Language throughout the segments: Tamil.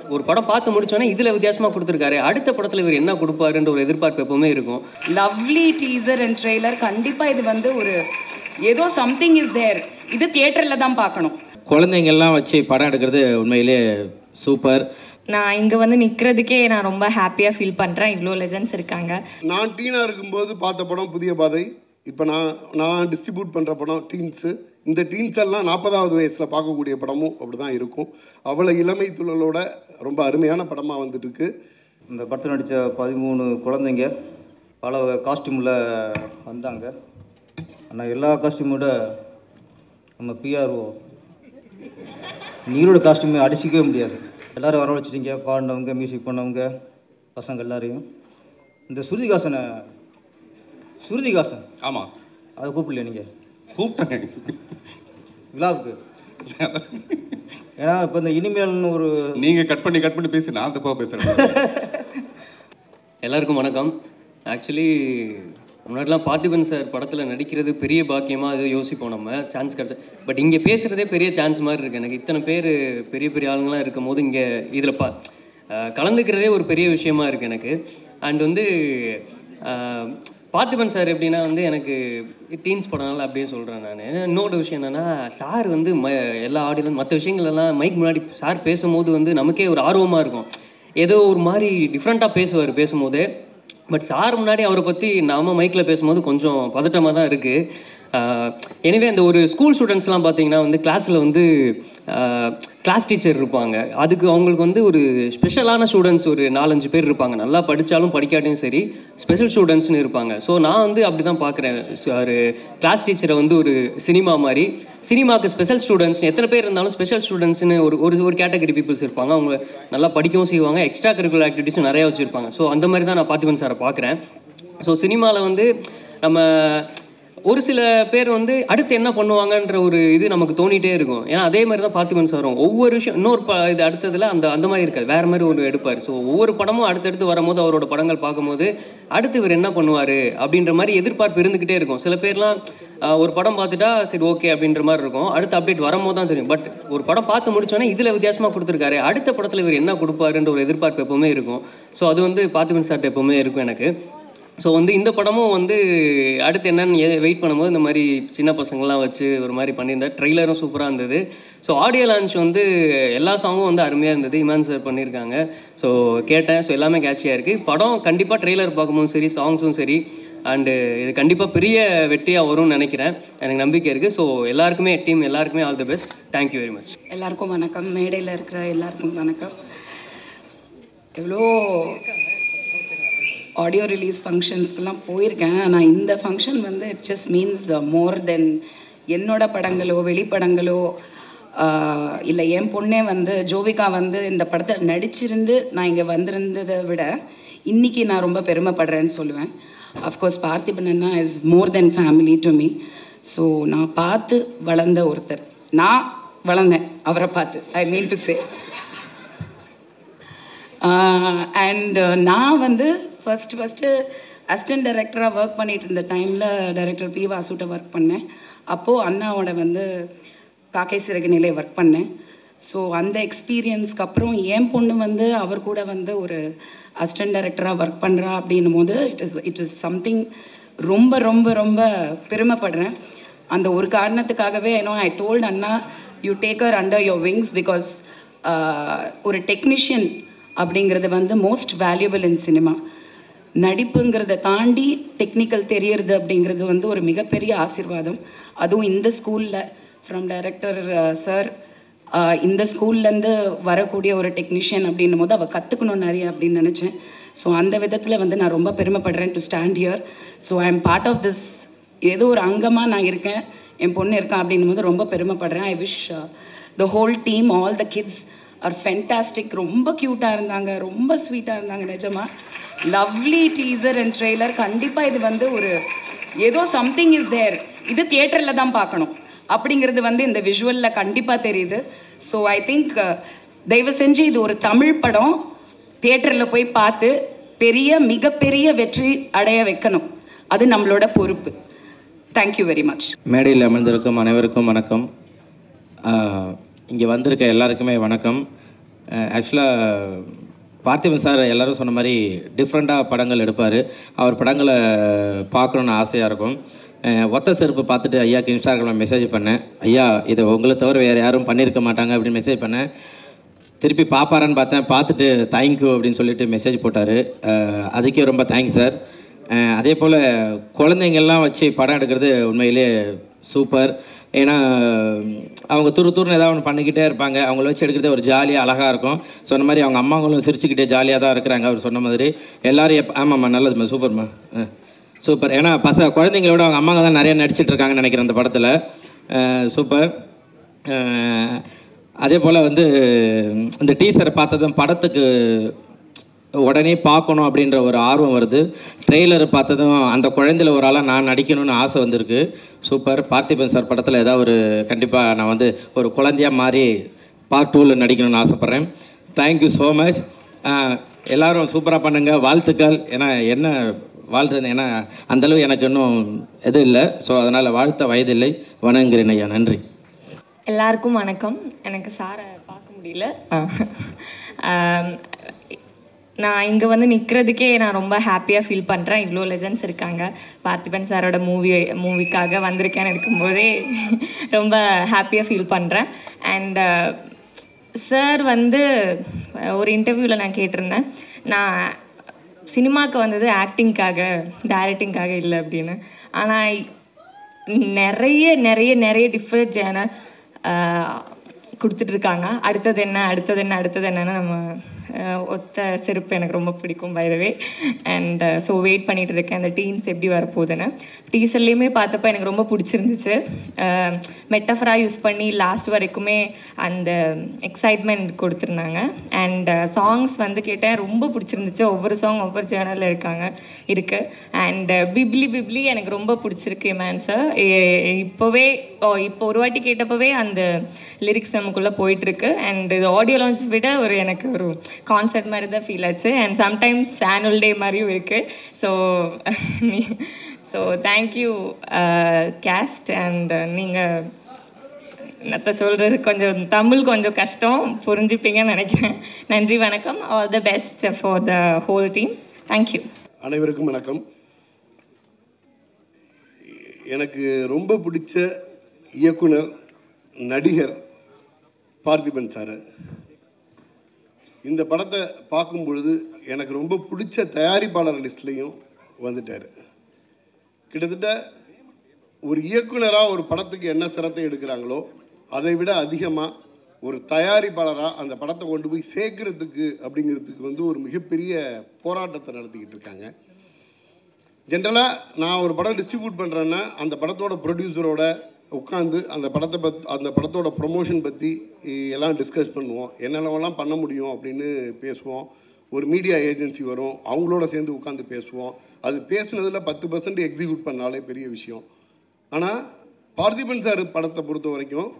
ஒரு படம் பார்த்து முடிச்சோன்னா இதில் வித்தியாசமாக கொடுத்துருக்காரு, அடுத்த படத்தில் இவர் என்ன கொடுப்பாருன்ற ஒரு எதிர்பார்ப்பு எப்பவுமே இருக்கும். Lovely teaser and trailer. கண்டிப்பாக இது வந்து ஒரு ஏதோ சம்திங் இஸ் தேர். இது தியேட்டரில் தான் பார்க்கணும். குழந்தைங்கள்லாம் வச்சு படம் எடுக்கிறது உண்மையிலே சூப்பர். நான் இங்கே வந்து நிற்கிறதுக்கே நான் ரொம்ப ஹாப்பியாக ஃபீல் பண்ணுறேன். இவ்வளோ லெஜண்ட்ஸ் இருக்காங்க. நான் டீனாக இருக்கும்போது பார்த்த படம் புதிய பாதை. இப்போ நான் டிஸ்ட்ரிபியூட் பண்ணுற படம் டீன்ஸு. இந்த டீன்ஸ் எல்லாம் 40வது வயசில் பார்க்கக்கூடிய படமும் அப்படி தான் இருக்கும். அவ்வளோ இளமை துள்ளலோட ரொம்ப அருமையான படமாக வந்துட்டுருக்கு. இந்த படத்தில் நடித்த 13 குழந்தைங்க பல காஸ்டியூமில் வந்தாங்க. ஆனால் எல்லா காஸ்டியூமோட நம்ம பிஆர்ஓ நீரோட காஸ்டியூமை அடிச்சிக்கவே முடியாது. எல்லோரும் வரவழைச்சிட்டிங்க, பாடினவங்க, மியூசிக் பண்ணவங்க, பசங்க எல்லாரையும். இந்த சுருதிகாசன் ஆமாம், அதை கூப்பிடலையா நீங்கள்? கூப்பிட்டேன் விழாவுக்கு. ஏன்னா இப்போ இந்த இனிமேல்னு ஒரு நீங்கள் கட் பண்ணி பேசி நான் தப்பாக பேசுகிறேன். எல்லாருக்கும் வணக்கம். ஆக்சுவலி முன்னாடிலாம் பார்த்திபன் சார் படத்தில் நடிக்கிறது பெரிய பாக்கியமாக அது யோசிப்போம், நம்ம சான்ஸ் கிடச்சா. பட் இங்கே பேசுகிறதே பெரிய சான்ஸ் மாதிரி இருக்குது எனக்கு. இத்தனை பேர் பெரிய பெரிய ஆளுங்களாம் இருக்கும் போது இங்கே இதில் கலந்துக்கிறதே ஒரு பெரிய விஷயமா இருக்குது எனக்கு. அண்ட் வந்து பார்த்திபன் சார் எப்படின்னா வந்து எனக்கு டீன்ஸ் படம்னால அப்படியே சொல்கிறேன் நான். இன்னொரு விஷயம் என்னென்னா, சார் வந்து எல்லா ஆடியன்ஸ் மற்ற விஷயங்கள்லாம் மைக் முன்னாடி சார் பேசும்போது வந்து நமக்கே ஒரு ஆர்வமாக இருக்கும். ஏதோ ஒரு மாதிரி டிஃப்ரெண்ட்டாக பேசுவார் பேசும்போது. பட் சார் முன்னாடி அவரை பற்றி நாம் மைக்கில் பேசும்போது கொஞ்சம் பதட்டமாக தான் இருக்குது. எனவே அந்த ஒரு ஸ்கூல் ஸ்டூடெண்ட்ஸ்லாம் பார்த்தீங்கன்னா வந்து கிளாஸில் வந்து கிளாஸ் டீச்சர் இருப்பாங்க. அதுக்கு அவங்களுக்கு வந்து ஒரு ஸ்பெஷலான ஸ்டூடெண்ட்ஸ் ஒரு 4-5 பேர் இருப்பாங்க. நல்லா படித்தாலும் படிக்காட்டியும் சரி ஸ்பெஷல் ஸ்டூடெண்ட்ஸ்னு இருப்பாங்க. ஸோ நான் வந்து அப்படி தான் பார்க்குறேன். ஒரு கிளாஸ் டீச்சரை வந்து ஒரு சினிமா மாதிரி, சினிமாவுக்கு ஸ்பெஷல் ஸ்டூடெண்ட்ஸ் எத்தனை பேர் இருந்தாலும் ஸ்பெஷல் ஸ்டூடெண்ட்ஸ்னு ஒரு கேட்டகரி பீப்புள்ஸ் இருப்பாங்க. அவங்க நல்லா படிக்கவும் செய்வாங்க, எக்ஸ்ட்ரா கரிக்குலர் ஆக்டிவிட்டீஸும் நிறையா வச்சுருப்பாங்க. ஸோ அந்த மாதிரி தான் நான் பார்த்திபன் சாரை பார்க்குறேன். ஸோ சினிமாவில் வந்து நம்ம ஒரு சில பேர் வந்து அடுத்து என்ன பண்ணுவாங்கன்ற ஒரு இது நமக்கு தோணிகிட்டே இருக்கும். ஏன்னா அதே மாதிரி தான் பார்த்திபன் சாரும் ஒவ்வொரு விஷயம் இன்னொரு இது அடுத்ததில் அந்த மாதிரி இருக்காது, வேறு மாதிரி ஒரு எடுப்பார். ஸோ ஒவ்வொரு படமும் அடுத்தடுத்து வரும்போது அவரோட படங்கள் பார்க்கும்போது அடுத்து இவர் என்ன பண்ணுவார் அப்படின்ற மாதிரி எதிர்பார்ப்பு இருந்துக்கிட்டே இருக்கும். சில பேர்லாம் ஒரு படம் பார்த்துட்டா சரி ஓகே அப்படின்ற மாதிரி இருக்கும், அடுத்த அப்டேட் வரும்போது தான் தெரியும். பட் ஒரு படம் பார்த்து முடிச்சோன்னே இதில் வித்தியாசமாக கொடுத்துருக்காரு, அடுத்த படத்தில் இவர் என்ன கொடுப்பாருன்ற ஒரு எதிர்பார்ப்பு எப்போவுமே இருக்கும். ஸோ அது வந்து பார்த்திபன் சார்ட்ட எப்போவுமே இருக்கும் எனக்கு. ஸோ வந்து இந்த படமும் வந்து அடுத்து என்னன்னு வெயிட் பண்ணும்போது இந்த மாதிரி சின்ன பசங்கள்லாம் வச்சு ஒரு மாதிரி பண்ணியிருந்தார். ட்ரெய்லரும் சூப்பராக இருந்தது. ஸோ ஆடியோ லான்ச் வந்து எல்லா சாங்கும் வந்து அருமையாக இருந்தது. இமான் சார் பண்ணியிருக்காங்க. ஸோ கேட்டேன். ஸோ எல்லாமே கேட்சியாக இருக்குது. படம் கண்டிப்பாக ட்ரெய்லர் பார்க்கும்போதும் சரி சாங்ஸும் சரி அண்டு இது கண்டிப்பாக பெரிய வெற்றியாக வரும்னு நினைக்கிறேன். எனக்கு நம்பிக்கை இருக்குது. ஸோ எல்லாருக்குமே டீம் எல்லாருக்குமே all the best. Thank you very much. எல்லாருக்கும் வணக்கம். மேடையில் இருக்கிற எல்லாருக்கும் வணக்கம். எவ்வளோ ஆடியோ ரிலீஸ் ஃபங்க்ஷன்ஸ்க்கெலாம் போயிருக்கேன். ஆனால் இந்த ஃபங்க்ஷன் வந்து இட் ஜஸ்ட் மீன்ஸ் மோர் தென் என்னோட படங்களோ வெளிப்படங்களோ இல்லை என் பொண்ணே வந்து ஜோவிகா வந்து இந்த படத்தில் நடிச்சிருந்து நான் இங்கே வந்திருந்ததை விட இன்றைக்கி நான் ரொம்ப பெருமைப்படுறேன்னு சொல்லுவேன். Of course Parthiban Anna is more then family to me. So நான் பார்த்து வளர்ந்த ஒருத்தர். நான் வளர்ந்தேன் அவரை பார்த்து, ஐ மீன் டு சே. அண்ட் நான் வந்து ஃபஸ்ட்டு அசிஸ்டன்ட் டைரக்டராக ஒர்க் பண்ணிகிட்டு இருந்த டைமில் டைரக்டர் பி வாசுட்ட ஒர்க் பண்ணேன். அப்போது அண்ணாவோட வந்து காக்கை சிறகுனிலே ஒர்க் பண்ணேன். ஸோ அந்த எக்ஸ்பீரியன்ஸ்க்கு அப்புறம் என் பொண்ணு வந்து அவர் கூட வந்து ஒரு அசிஸ்டன்ட் டைரக்டராக ஒர்க் பண்ணுறா அப்படின்னும் போது இட் இஸ் சம்திங் ரொம்ப ரொம்ப ரொம்ப பெருமைப்படுறேன். அந்த ஒரு காரணத்துக்காகவே ஐ டோல்ட் அண்ணா you take her under your wings because ஒரு டெக்னீஷியன் அப்படிங்கிறது வந்து மோஸ்ட் வேல்யூபிள் இன் சினிமா. நடிப்புங்கிறத தாண்டி டெக்னிக்கல் தெரியறது அப்படிங்கிறது வந்து ஒரு மிகப்பெரிய ஆசீர்வாதம். அதுவும் இந்த ஸ்கூலில் ஃப்ரம் டைரக்டர் சார் இந்த ஸ்கூல்லேருந்து வரக்கூடிய ஒரு டெக்னீஷியன் அப்படின்னும் போது அவள் கற்றுக்கணும் நிறைய அப்படின்னு நினச்சேன். ஸோ அந்த விதத்தில் வந்து நான் ரொம்ப பெருமைப்படுறேன் to stand here. So I am part of this. ஏதோ ஒரு அங்கமாக நான் இருக்கேன், என் பொண்ணு இருக்கேன் அப்படின்னும் போது ரொம்ப பெருமைப்படுறேன். I wish the whole team all the kids are fantastic. ரொம்ப க்யூட்டாக இருந்தாங்க, ரொம்ப ஸ்வீட்டாக இருந்தாங்க. நிஜமாக லவ்லி டீசர் அண்ட் ட்ரெய்லர். கண்டிப்பாக இது வந்து ஒரு ஏதோ சம்திங் இஸ் தேர். இது தியேட்டரில் தான் பார்க்கணும் அப்படிங்கிறது வந்து இந்த விஷுவலில் கண்டிப்பாக தெரியுது. ஸோ ஐ திங்க் தயவு செஞ்சு இது ஒரு தமிழ் படம் தியேட்டரில் போய் பார்த்து மிகப்பெரிய வெற்றி அடைய வைக்கணும். அது நம்மளோட பொறுப்பு. Thank you very much. மேடையில் அமர்ந்திருக்கும் அனைவருக்கும் வணக்கம். இங்கே வந்திருக்க எல்லாருக்குமே வணக்கம். ஆக்சுவலாக பார்த்திபன் சார் எல்லோரும் சொன்ன மாதிரி டிஃப்ரெண்ட்டாக படங்கள் எடுப்பார். அவர் படங்களை பார்க்கணுன்னு ஆசையாக இருக்கும். ஒத்த செருப்பு பார்த்துட்டு ஐயாவுக்கு இன்ஸ்டாகிராமில் மெசேஜ் பண்ணேன். ஐயா இதை உங்களை தவிர வேறு யாரும் பண்ணியிருக்க மாட்டாங்க அப்படின்னு மெசேஜ் பண்ணேன். திருப்பி பார்ப்பாரான்னு பார்த்தேன். பார்த்துட்டு தேங்க்யூ அப்படின்னு சொல்லிட்டு மெசேஜ் போட்டார். அதுக்கே ரொம்ப தேங்க்ஸ் சார். அதே போல் குழந்தைங்கள்லாம் வச்சு படம் எடுக்கிறது உண்மையிலே சூப்பர். ஏன்னா அவங்க துருன்னு ஏதாவது ஒன்று பண்ணிக்கிட்டே இருப்பாங்க. அவங்கள வச்சு எடுக்கிறதே ஒரு ஜாலியாக அழகாக இருக்கும். சொன்ன மாதிரி அவங்க அம்மாங்களும் சிரிச்சுக்கிட்டே ஜாலியாக தான் இருக்கிறாங்க. அவர் சொன்ன மாதிரி எல்லோரும் ஆமாம்மா நல்லதும்மா சூப்பர்மா சூப்பர். ஏன்னா குழந்தைங்களோட அவங்க அம்மாங்க தான் நிறையா நடிச்சிட்ருக்காங்கன்னு நினைக்கிறேன் அந்த படத்தில். சூப்பர். அதே போல் வந்து இந்த டீசரை பார்த்ததும் படத்துக்கு உடனே பார்க்கணும் அப்படின்ற ஒரு ஆர்வம் வருது. ட்ரெய்லர் பார்த்ததும் அந்த குழந்தையில் ஒரு ஆளாக நான் நடிக்கணும்னு ஆசை வந்திருக்கு. சூப்பர். பார்த்திபன் சார் படத்தில் ஏதாவது ஒரு கண்டிப்பாக நான் வந்து ஒரு குழந்தையாக மாறி பார்ட் 2ல் நடிக்கணும்னு ஆசைப்பட்றேன். Thank you so much. எல்லோரும் சூப்பராக பண்ணுங்கள். வாழ்த்துக்கள். ஏன்னா என்ன வாழ்றது, ஏன்னா அந்தளவு எனக்கு இன்னும் எதுவும் இல்லை. ஸோ அதனால் வாழ்த்த வயதில்லை. வணங்குகிறேன் ஐயா. நன்றி. எல்லாருக்கும் வணக்கம். எனக்கு சாரை பார்க்க முடியல. நான் இங்கே வந்து நிற்கிறதுக்கே நான் ரொம்ப ஹாப்பியாக ஃபீல் பண்ணுறேன். இவ்வளோ லெஜண்ட்ஸ் இருக்காங்க. பார்த்திபன் சாரோட மூவிக்காக வந்திருக்கேன்னு இருக்கும்போதே ரொம்ப ஹாப்பியாக ஃபீல் பண்ணுறேன். அண்ட் சார் வந்து ஒரு இன்டர்வியூவில் நான் கேட்டிருந்தேன், நான் சினிமாவுக்கு வந்தது ஆக்டிங்காக டைரக்டிங்காக இல்லை அப்படின்னு. ஆனால் நிறைய நிறைய நிறைய டிஃப்ரெண்ட் ஜேனர் கொடுத்துட்ருக்காங்க. அடுத்தது என்னன்னு நம்ம ஒத்த செருப்பு எனக்கு ரொம்ப பிடிக்கும் by the way. And so wait பண்ணிகிட்டு இருக்கேன் அந்த டீன்ஸ் எப்படி வரப்போகுதுன்னு. டீசர்லேயுமே பார்த்தப்போ எனக்கு ரொம்ப பிடிச்சிருந்துச்சு. மெட்டஃபராக யூஸ் பண்ணி லாஸ்ட் வரைக்குமே அந்த எக்ஸைட்மெண்ட் கொடுத்துருந்தாங்க. அண்ட் சாங்ஸ் வந்து கேட்டேன், ரொம்ப பிடிச்சிருந்துச்சு. ஒவ்வொரு சாங் ஒவ்வொரு சேனலில் இருக்குது. அண்ட் பிப்ளி எனக்கு ரொம்ப பிடிச்சிருக்கு மேன் சார். இப்போ ஒரு வாட்டி கேட்டப்போவே அந்த லிரிக்ஸ் நமக்குள்ளே போயிட்டுருக்கு. அண்ட் இது ஆடியோ லான்ச் விட எனக்கு ஒரு கான்சர்ட் மாதிரி தான் ஃபீல் ஆச்சு. அண்ட் சம்டைம்ஸ் ஆனுவல் டே மாதிரியும் இருக்குது. So thank you caste. அண்ட் நீங்கள் என்னத்த சொல்கிறது, கொஞ்சம் தமிழ் கொஞ்சம் கஷ்டம், புரிஞ்சுப்பீங்கன்னு நினைக்கிறேன். நன்றி, வணக்கம். All the best for the whole team. Thank you. அனைவருக்கும் வணக்கம். எனக்கு ரொம்ப பிடிச்ச இயக்குனர், நடிகர் பார்த்திபன் சார். இந்த படத்தை பார்க்கும் பொழுது எனக்கு ரொம்ப பிடிச்ச தயாரிப்பாளர் லிஸ்ட்லேயும் வந்துட்டார். கிட்டத்தட்ட ஒரு இயக்குனராக ஒரு படத்துக்கு என்ன சிரத்தை எடுக்கிறாங்களோ அதை விட அதிகமாக ஒரு தயாரிப்பாளராக அந்த படத்தை கொண்டு போய் சேர்க்கறதுக்கு அப்படிங்கிறதுக்கு வந்து ஒரு மிகப்பெரிய போராட்டத்தை நடத்திக்கிட்டு இருக்காங்க. ஜென்ரலாக நான் ஒரு படம் டிஸ்ட்ரிபியூட் பண்ணுறேன்னா அந்த படத்தோட ப்ரொடியூசரோட உட்காந்து அந்த படத்தோட ப்ரொமோஷன் பற்றி எல்லாம் டிஸ்கஸ் பண்ணுவோம். என்னென்னவெல்லாம் பண்ண முடியும் அப்படின்னு பேசுவோம். ஒரு மீடியா ஏஜென்சி வரும், அவங்களோட சேர்ந்து உட்காந்து பேசுவோம். அது பேசுனதில் 10% எக்ஸிக்யூட் பண்ணாலே பெரிய விஷயம். ஆனால் பார்த்திபன் சார் படத்தை பொறுத்த வரைக்கும்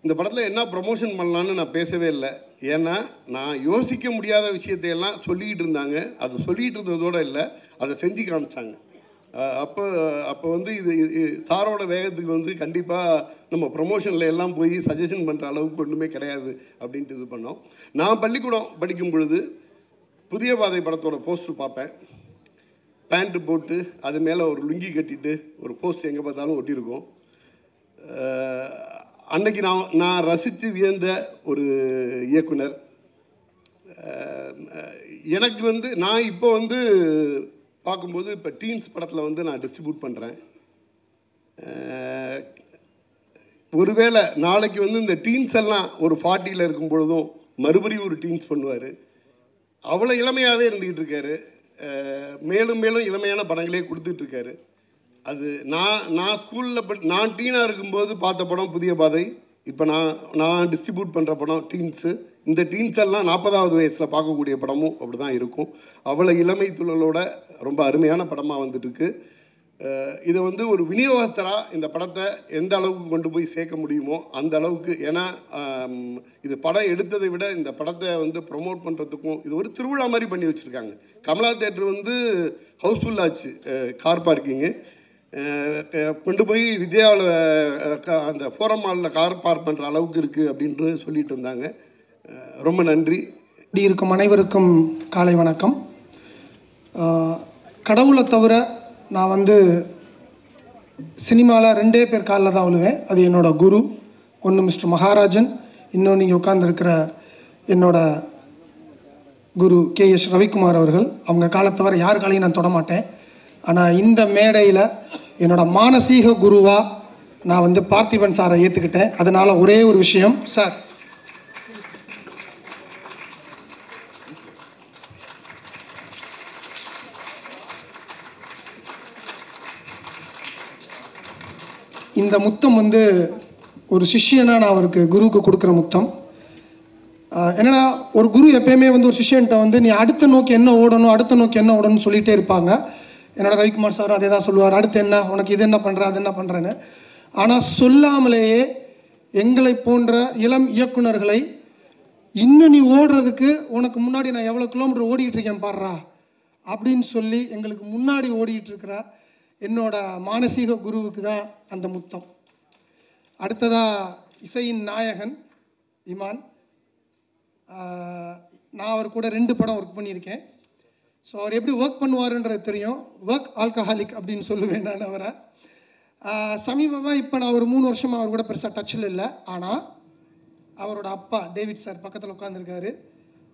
இந்த படத்தில் என்ன ப்ரொமோஷன் பண்ணலான்னு நான் பேசவே இல்லை. ஏன்னா நான் யோசிக்க முடியாத விஷயத்தையெல்லாம் சொல்லிக்கிட்டு இருந்தாங்க. அது சொல்லிகிட்டு இருந்ததோடு இல்லை, அதை செஞ்சு காமிச்சாங்க. அப்போ வந்து இது சாரோட வேகத்துக்கு வந்து கண்டிப்பாக நம்ம ப்ரொமோஷனில் எல்லாம் போய் சஜஷன் பண்ணுற அளவுக்கு ஒன்றுமே கிடையாது அப்படின்ட்டு இது பண்ணோம். நான் பள்ளிக்கூடம் படிக்கும் பொழுது புதிய பாதை படத்தோட போஸ்டர் பார்ப்பேன். பேண்ட்டு போட்டு அது மேலே ஒரு லுங்கி கட்டிட்டு ஒரு போஸ்ட் எங்கே பார்த்தாலும் ஒட்டியிருக்கோம். அன்னைக்கு நான் ரசித்து வியந்த ஒரு இயக்குனர். எனக்கு வந்து நான் இப்போ வந்து பார்க்கும்போது இப்போ டீன்ஸ் படத்தில் வந்து நான் டிஸ்ட்ரிபியூட் பண்ணுறேன். ஒருவேளை நாளைக்கு வந்து இந்த டீன்ஸ் எல்லாம் ஒரு 40ல் இருக்கும் பொழுதும் மறுபடியும் ஒரு டீன்ஸ் பண்ணுவார். அவ்வளோ இளமையாகவே இருந்துக்கிட்டு இருக்காரு. மேலும் மேலும் இளமையான படங்களே கொடுத்துட்ருக்காரு. அது நான் ஸ்கூலில் நான் டீனாக இருக்கும்போது பார்த்த படம் புதிய பாதை. இப்போ நான் டிஸ்ட்ரிபியூட் பண்ணுற படம் டீன்ஸு. இந்த டீன்ஸ் எல்லாம் 40வது வயசில் பார்க்கக்கூடிய படமும் அப்படி தான் இருக்கும். அவ்வளோ இளமை துள்ளலோட ரொம்ப அருமையான படமாக வந்துட்டுருக்கு. இதை வந்து ஒரு விநியோகஸ்தராக இந்த படத்தை எந்த அளவுக்கு கொண்டு போய் சேர்க்க முடியுமோ அந்த அளவுக்கு. ஏன்னா இது படம் எடுத்ததை விட இந்த படத்தை வந்து ப்ரொமோட் பண்ணுறதுக்கும் இது ஒரு திருவிழா மாதிரி பண்ணி வச்சுருக்காங்க. கமலா தேட்டர் வந்து ஹவுஸ்ஃபுல் ஆச்சு. கார் பார்க்கிங்கு கொண்டு போய் விஜயாவில் அந்த ஃபோரம் மாலில் கார் பார்க் பண்ணுற அளவுக்கு இருக்குது அப்படின்ட்டு சொல்லிட்டு இருந்தாங்க. ரொம்ப நன்றி. இப்படி இருக்கும் அனைவருக்கும் காலை வணக்கம். கடவுளை தவிர நான் வந்து சினிமாவில் 2 பேர் காலில் தான் விழுவேன். அது என்னோட குரு, ஒன்று மிஸ்டர் மகாராஜன், இன்னொன்று நீங்கள் உட்கார்ந்துருக்கிற என்னோட குரு KS ரவிக்குமார் அவர்கள். அவங்க காலத்தை தவிர யார் காலையும் நான் தொடமாட்டேன். ஆனால் இந்த மேடையில் என்னோட மானசீக குருவாக நான் வந்து பார்த்திபன் சாரை ஏற்றுக்கிட்டேன். அதனால் ஒரே ஒரு விஷயம் சார், இந்த முத்தம் வந்து ஒரு சிஷ்யனாக நான் அவருக்கு குருவுக்கு கொடுக்குற முத்தம். என்னென்னா ஒரு குரு எப்பயுமே வந்து ஒரு சிஷ்யன்ட்ட வந்து நீ அடுத்த நோக்கி என்ன ஓடணும், அடுத்த நோக்கி என்ன ஓடணும்னு சொல்லிகிட்டே இருப்பாங்க. என்னோட ரவிக்குமார் சார் அதே தான் சொல்லுவார், அடுத்து என்ன, உனக்கு இது என்ன பண்ணுற, அது என்ன பண்ணுறேன்னு. ஆனால் சொல்லாமலேயே எங்களை போன்ற இளம் இயக்குனர்களை இன்னும் நீ ஓடுறதுக்கு உனக்கு முன்னாடி நான் எவ்வளோ கிலோமீட்டர் ஓடிக்கிட்டு இருக்கேன் பாடுறா அப்படின்னு சொல்லி எங்களுக்கு முன்னாடி ஓடிக்கிட்டு இருக்கிற என்னோட மானசீக குருவுக்கு தான் அந்த முத்தம். அடுத்ததாக இசையின் நாயகன் இமான். நான் அவர் கூட 2 படம் ஒர்க் பண்ணியிருக்கேன். ஸோ அவர் எப்படி ஒர்க் பண்ணுவாருன்றது தெரியும். ஒர்க் ஆல்கஹாலிக் அப்படின்னு சொல்லுவேன் நான் அவரை. சமீபமாக இப்போ நான் ஒரு 3 வருஷமாக அவர் கூட பெருசாக டச்சில் இல்லை. ஆனால் அவரோட அப்பா டேவிட் சார் பக்கத்தில் உட்காந்துருக்காரு.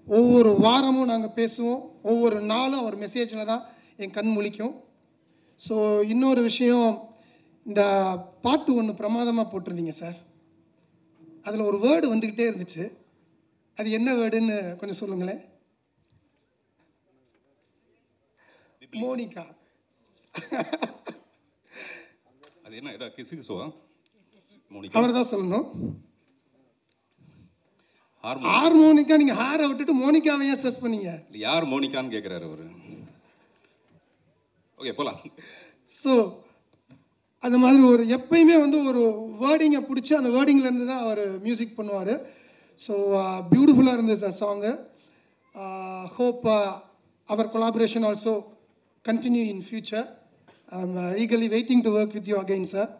ஒவ்வொரு வாரமும் நாங்கள் பேசுவோம், ஒவ்வொரு நாளும் அவர் மெசேஜில் தான் என் கண் முழிக்கும். ஸோ இன்னொரு விஷயம், இந்த பாட்டு ஒன்று பிரமாதமாக போட்டிருந்தீங்க சார், அதில் ஒரு வேர்டு வந்துக்கிட்டே இருந்துச்சு. அது என்ன வேர்டுன்னு கொஞ்சம் சொல்லுங்களேன். மோனிகா. அது என்ன ஏதா கிசுகிசுவா? மோனிகா அவர் தான் சொல்லணும். ஹார்மோனிக்கா. நீங்கள் ஹாரை விட்டுட்டு மோனிகாவை ஏன் ஸ்ட்ரெஸ் பண்ணீங்க? யார் மோனிகான்னு கேட்குறாரு அவரு. ஓகே போலாம். ஸோ அந்த மாதிரி ஒரு எப்பயுமே வந்து ஒரு வேர்டிங்கை பிடிச்சி அந்த வேர்டிங்லேருந்து தான் அவர் மியூசிக் பண்ணுவார். ஸோ பியூட்டிஃபுல்லாக இருந்தது சார் சாங்கு. ஹோப் அவர் collaboration also continue in future. I am eagerly waiting to work with you again sir.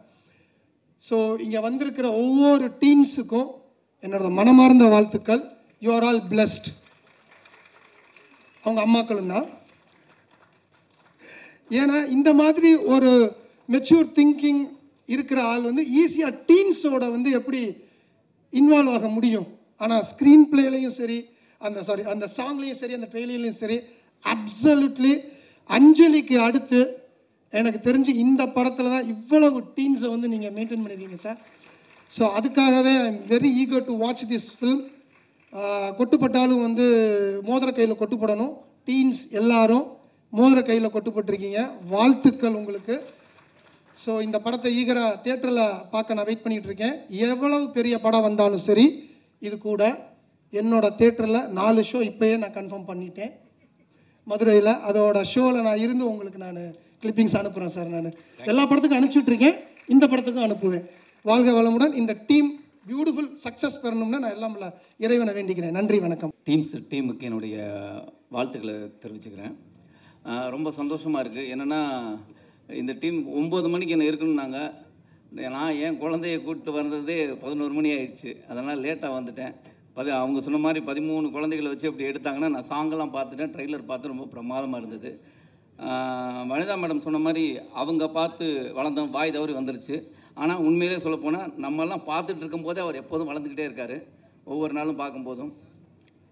So இங்கே வந்திருக்கிற ஒவ்வொரு டீம்ஸுக்கும் என்னோட மனமார்ந்த வாழ்த்துக்கள். You are all blessed. அவங்க அம்மாக்களும் தான். ஏன்னா இந்த மாதிரி ஒரு மெச்சூர் திங்கிங் இருக்கிற ஆள் வந்து ஈஸியாக டீன்ஸோட வந்து எப்படி இன்வால்வ் ஆக முடியும். ஆனால் ஸ்க்ரீன் பிளேலையும் சரி, அந்த சாங்லேயும் சரி, அந்த ட்ரெயிலையும் சரி, அப்சல்யூட்லி அஞ்சலிக்கு அடுத்து எனக்கு தெரிஞ்சு இந்த படத்தில் தான் இவ்வளவு டீன்ஸை வந்து நீங்கள் மெயின்டைன் பண்ணியிருக்கீங்க சார். ஸோ அதுக்காகவே I am very eager to watch this film. கொட்டுப்பட்டாலும் வந்து மோதிர கையில் கொட்டுப்படணும். டீன்ஸ் எல்லாரும் மோதிர கையில் கொட்டுப்பட்டிருக்கீங்க. வாழ்த்துக்கள் உங்களுக்கு. ஸோ இந்த படத்தை ஈகராக தியேட்டரில் பார்க்க நான் வெயிட் பண்ணிகிட்டு இருக்கேன். எவ்வளவு பெரிய படம் வந்தாலும் சரி, இது கூட என்னோட தியேட்டரில் 4 ஷோ இப்போயே நான் கன்ஃபார்ம் பண்ணிட்டேன் மதுரையில். அதோட ஷோவில் நான் இருந்து உங்களுக்கு நான் கிளிப்பிங்ஸ் அனுப்புகிறேன் சார். நான் எல்லா படத்துக்கும் அனுப்பிச்சுட்ருக்கேன், இந்த படத்துக்கும் அனுப்புவேன். வாழ்க வளமுடன். இந்த டீம் பியூட்டிஃபுல் சக்ஸஸ் பெறணும்னு நான் எல்லாம் இறைவனை வேண்டிக்கிறேன். நன்றி, வணக்கம். டீமுக்கு என்னுடைய வாழ்த்துக்களை தெரிவிச்சுக்கிறேன். ரொம்ப சந்தோஷமாக இருக்குது. என்னென்னா இந்த டீம் 9 மணிக்கு என்ன இருக்குன்னாங்க. நான் என் குழந்தைய கூப்பிட்டு வந்ததே 11 மணி ஆயிடுச்சு. அதனால் லேட்டாக வந்துட்டேன். அவங்க சொன்ன மாதிரி 13 குழந்தைகளை வச்சு அப்படி எடுத்தாங்கன்னா நான் சாங்கெல்லாம் பார்த்துட்டேன், ட்ரெய்லர் பார்த்து ரொம்ப பிரமாதமாக இருந்தது. வனிதா மேடம் சொன்ன மாதிரி அவங்க பார்த்து வளர்ந்தோம், வாய் தவறி வந்துருச்சு. ஆனால் உண்மையிலே சொல்லப்போனால் நம்மெல்லாம் பார்த்துட்டு இருக்கும்போதே அவர் எப்போதும் வளர்ந்துக்கிட்டே இருக்கார், ஒவ்வொரு நாளும் பார்க்கும்போதும்.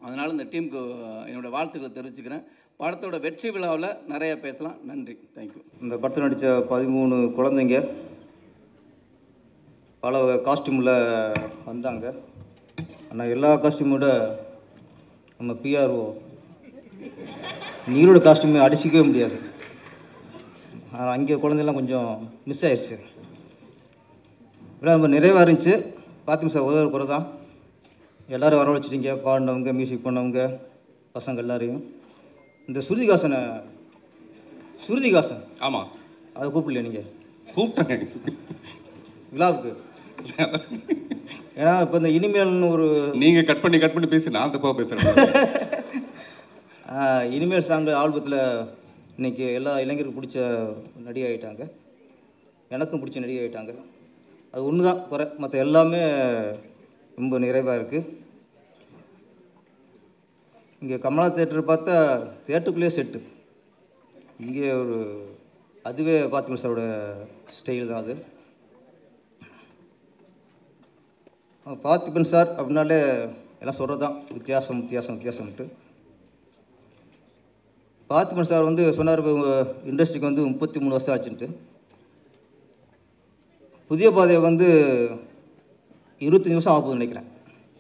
அதனால் இந்த டீமுக்கு என்னோடய வாழ்த்துக்களை தெரிவிச்சுக்கிறேன். படத்தோட வெற்றி விழாவில் நிறைய பேசலாம். நன்றி, தேங்க்யூ. இந்த படத்தில் நடித்த 13 குழந்தைங்க பல வகை காஸ்டியூமில் வந்தாங்க. ஆனால் எல்லா காஸ்டியூமோட நம்ம பிஆர்ஓ நீரோட காஸ்டியூமே அடிச்சிக்கவே முடியாது. ஆனால் அங்கே குழந்தைலாம் கொஞ்சம் மிஸ் ஆயிடுச்சு. விழா ரொம்ப நிறைவாக இருந்துச்சு. பார்த்திபன் சார் உதவி குறை தான். எல்லோரும் வரவழைச்சிட்டிங்க, பாடினவங்க, மியூசிக் பண்ணவங்க, பசங்க எல்லாரையும். இந்த சுருதிகாசன் ஆமாம், அதை கூப்பிடலையா நீங்கள்? கூப்பிட்டேன் விழாவுக்கு. ஏன்னா இப்போ இந்த இனிமேல்னு ஒரு நீங்கள் கட் பண்ணி பேசி நான் தப்பாக பேசுகிறேன். இனிமேல் சாங் ஆல்பத்தில் இன்றைக்கி எல்லா இளைஞருக்கும் பிடிச்ச நடிகை ஆகிட்டாங்க, எனக்கும் பிடிச்ச நடிகை ஆகிட்டாங்க. அது ஒன்று தான் குறை, மற்ற எல்லாமே ரொம்ப நிறைவாக இருக்குது. இங்கே கமலா தேட்டர் பார்த்தா தேட்டருக்குள்ளேயே செட்டு. இங்கே ஒரு அதுவே பார்த்திபன் சாரோட ஸ்டைல் தான் அது. பார்த்திபன் சார் அப்படின்னாலே எல்லாம் சொல்கிறது தான் வித்தியாசம் வித்தியாசம் வித்தியாசம்ட்டு. பார்த்திபன் சார் வந்து சொன்னார் இண்டஸ்ட்ரிக்கு வந்து 33 வருஷம் ஆச்சுன்ட்டு. புதிய பாதையை வந்து 25 வருஷம் ஆகுதுன்னு நினைக்கிறேன்.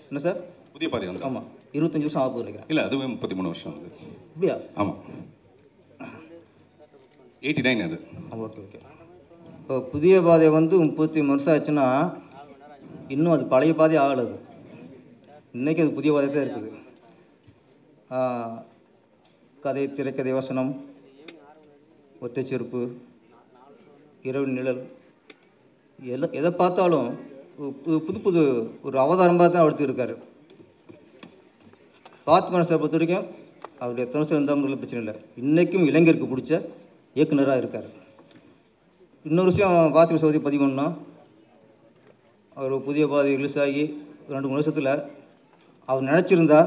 என்ன சார்? புதிய பாதை வந்து ஆமாம் 25 வருஷம் ஆகுதுன்னு நினைக்கிறேன். இல்லை, அதுவே 33 வருஷம் வந்து. அப்படியா? ஆமாம், 89 அது. Okay okay. இப்போ புதிய பாதை வந்து 33 வருஷம் ஆச்சுன்னா இன்னும் அது பழைய பாதை ஆகலை. அது இன்றைக்கி அது புதிய பாதை தான் இருக்குது. கதை, திரைக்கதை, வசனம், ஒத்தை செருப்பு, இரவு நிழல், எதை பார்த்தாலும் புது புது ஒரு அவதாரமாக தான் எடுத்து இருக்கார். பார்த்திபன் சார் பொறுத்த வரைக்கும் அவருடைய எத்தனை வருஷம் இருந்தவங்களுக்கு பிரச்சனை இல்லை. இன்றைக்கும் இளைஞருக்கு பிடிச்ச இயக்குனராக இருக்கார். இன்னொரு விஷயம் பார்த்திபன் சார் பதிவு பண்ணோம். அவர் புதிய பாதை ரிலீஸ் ஆகி 2-3 வருஷத்தில் அவர் நினச்சிருந்தா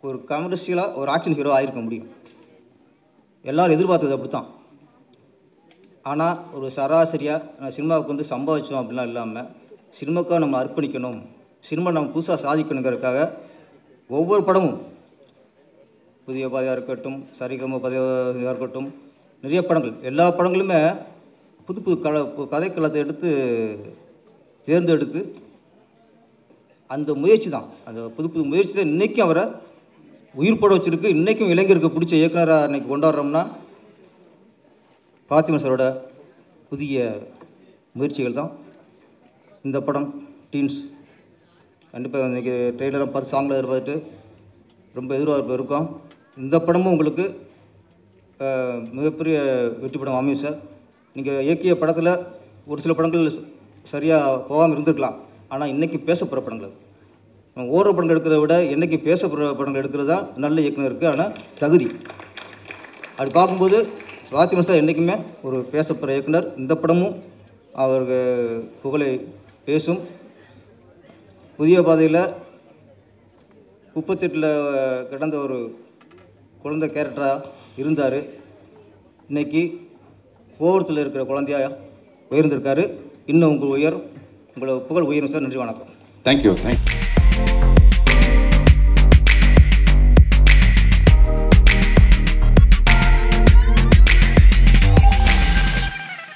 ஒரு கமர்ஷியலாக ஒரு ஆக்ஷன் ஹீரோ ஆகிருக்க முடியும். எல்லோரும் எதிர்பார்த்தது அப்படி தான். ஆனால் ஒரு சராசரியாக சினிமாவுக்கு வந்து சம்பாதிச்சோம் அப்படிலாம் இல்லாமல் சினிமாவுக்காக நம்ம அர்ப்பணிக்கணும், சினிமா நம்ம புதுசாக சாதிக்கணுங்கிறதுக்காக ஒவ்வொரு படமும் புதிய பாதையாக இருக்கட்டும், சரிகம பாதையாக இருக்கட்டும், நிறைய படங்கள், எல்லா படங்களுமே புது புது கதைக்களத்தை எடுத்து தேர்ந்தெடுத்து அந்த முயற்சி தான், அந்த புது புது முயற்சி தான் இன்றைக்கும் அவரை உயிர்ப்பட வச்சுருக்கு. இன்றைக்கும் இளைஞருக்கு பிடிச்ச இயக்குனராக இன்றைக்கி கொண்டாடுறோம்னா பார்த்திபன் சாரோட புதிய முயற்சிகள் தான். இந்த படம் டீன்ஸ் கண்டிப்பாக இன்றைக்கி ட்ரெய்லரை பார்த்து சாங்கில் எதிர்பார்த்துட்டு ரொம்ப எதிர்பார்ப்பு இருக்கும். இந்த படமும் உங்களுக்கு மிகப்பெரிய வெற்றி படம் அமையும் சார். நீங்கள் இயக்கிய படத்தில் ஒரு சில படங்கள் சரியாக போகாமல் இருந்திருக்கலாம். ஆனால் இன்றைக்கி பேசப்படுற படங்கள், ஓடுற படங்கள் எடுக்கிறத விட இன்றைக்கி பேசப்படுற படங்கள் எடுக்கிறது தான் நல்ல இயக்குனருக்கு ஆனால் தகுதி. அப்படி பார்க்கும்போது பார்த்திபன் சார் என்றைக்குமே ஒரு பேசப்படுற இயக்குனர். இந்த படமும் அவருக்கு புகழை பேசும். புதிய பாதையில் 38 கிடந்த ஒரு குழந்தை கேரக்டராக இருந்தார். இன்றைக்கி கோவரத்தில் இருக்கிற குழந்தையாக உயர்ந்திருக்காரு. இன்னும் உங்கள் புகழ் உயரும் சார். நன்றி, வணக்கம். தேங்க்யூ.